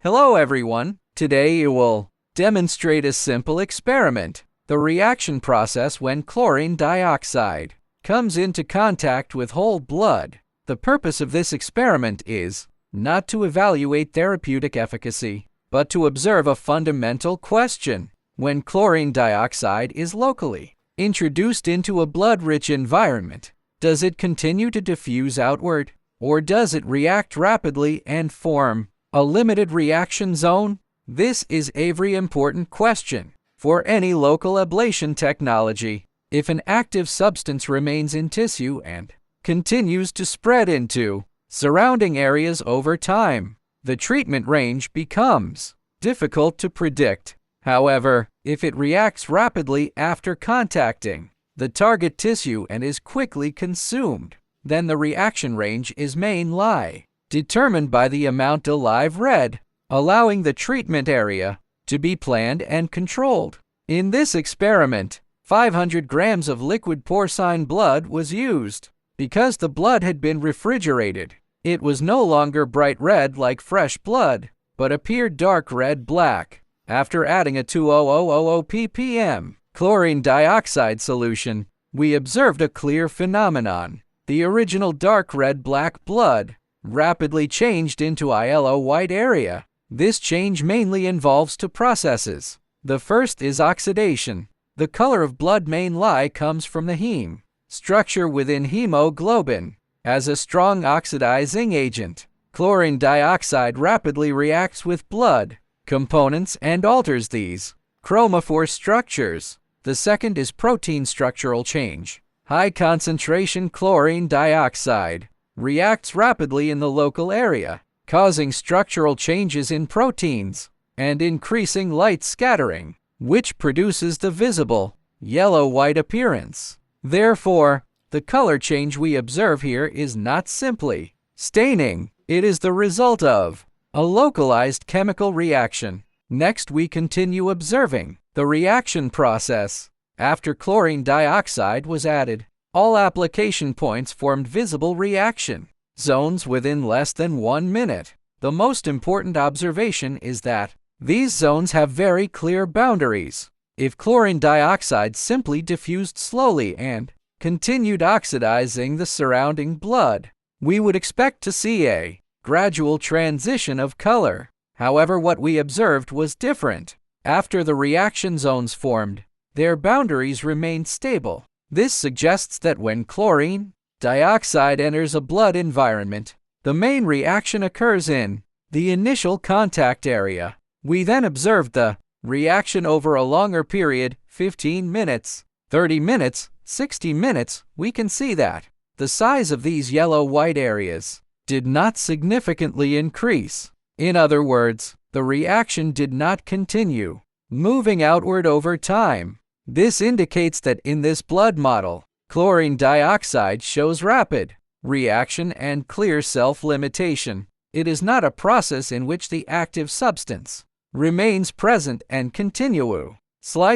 Hello everyone. Today I will demonstrate a simple experiment. The reaction process when chlorine dioxide comes into contact with whole blood. The purpose of this experiment is not to evaluate therapeutic efficacy, but to observe a fundamental question. When chlorine dioxide is locally introduced into a blood-rich environment, does it continue to diffuse outward, or does it react rapidly and form a limited reaction zone? This is a very important question for any local ablation technology. If an active substance remains in tissue and continues to spread into surrounding areas over time, the treatment range becomes difficult to predict. However, if it reacts rapidly after contacting the target tissue and is quickly consumed, then the reaction range is mainly determined by the amount of live red, allowing the treatment area to be planned and controlled. In this experiment, 500 grams of liquid porcine blood was used. Because the blood had been refrigerated, it was no longer bright red like fresh blood, but appeared dark red-black. After adding a 20000 ppm chlorine dioxide solution, we observed a clear phenomenon. The original dark red-black blood rapidly changed into a yellow white area. This change mainly involves two processes. The first is oxidation. The color of blood mainly comes from the heme structure within hemoglobin. As a strong oxidizing agent, chlorine dioxide rapidly reacts with blood components and alters these chromophore structures. The second is protein structural change. High concentration chlorine dioxide reacts rapidly in the local area, causing structural changes in proteins and increasing light scattering, which produces the visible yellow-white appearance. Therefore, the color change we observe here is not simply staining. It is the result of a localized chemical reaction. Next, we continue observing the reaction process. After chlorine dioxide was added, all application points formed visible reaction zones within less than 1 minute. The most important observation is that these zones have very clear boundaries. If chlorine dioxide simply diffused slowly and continued oxidizing the surrounding blood, we would expect to see a gradual transition of color. However, what we observed was different. After the reaction zones formed, their boundaries remained stable. This suggests that when chlorine dioxide enters a blood environment, the main reaction occurs in the initial contact area. We then observed the reaction over a longer period, 15 minutes, 30 minutes, 60 minutes. We can see that the size of these yellow-white areas did not significantly increase. In other words, the reaction did not continue moving outward over time. This indicates that in this blood model, chlorine dioxide shows rapid reaction and clear self-limitation. It is not a process in which the active substance remains present and continuously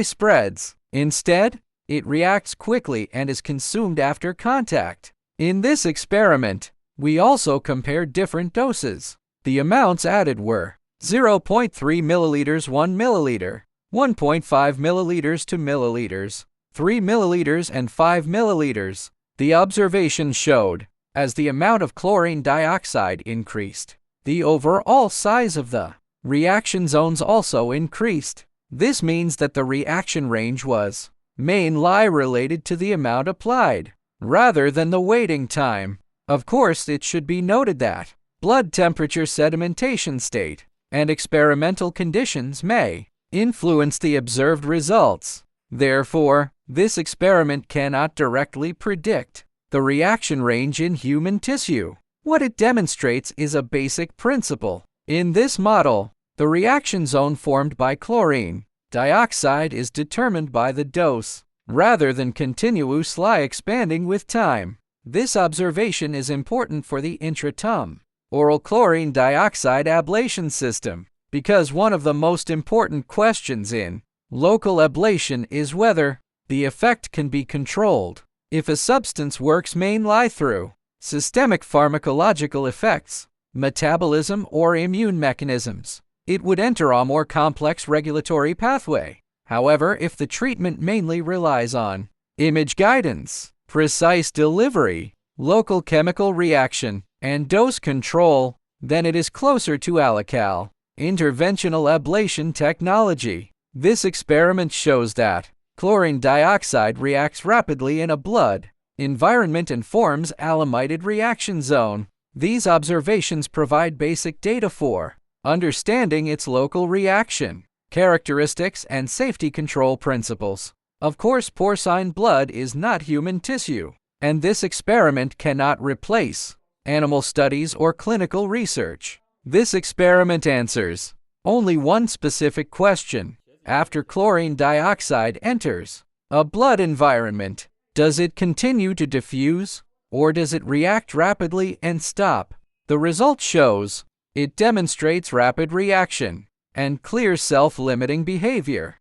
spreads. Instead, it reacts quickly and is consumed after contact. In this experiment, we also compared different doses. The amounts added were 0.3 milliliters 1 milliliter, 1.5 milliliters 2 milliliters, 3 milliliters and 5 milliliters. The observation showed, as the amount of chlorine dioxide increased, the overall size of the reaction zones also increased. This means that the reaction range was mainly related to the amount applied, rather than the waiting time. Of course, it should be noted that blood temperature, sedimentation state, and experimental conditions may influence the observed results. Therefore, this experiment cannot directly predict the reaction range in human tissue. What it demonstrates is a basic principle. In this model, the reaction zone formed by chlorine dioxide is determined by the dose, rather than continuously expanding with time. This observation is important for the intratum oral chlorine dioxide ablation system, because one of the most important questions in local ablation is whether the effect can be controlled. If a substance works mainly through systemic pharmacological effects, metabolism, or immune mechanisms, it would enter a more complex regulatory pathway. However, if the treatment mainly relies on image guidance, precise delivery, local chemical reaction, and dose control, then it is closer to allocal, interventional ablation technology. This experiment shows that chlorine dioxide reacts rapidly in a blood environment and forms alamided reaction zone. These observations provide basic data for understanding its local reaction, characteristics, and safety control principles. Of course, porcine blood is not human tissue, and this experiment cannot replace animal studies or clinical research. This experiment answers only one specific question. After chlorine dioxide enters a blood environment, does it continue to diffuse, or does it react rapidly and stop? The result shows it demonstrates rapid reaction and clear self-limiting behavior.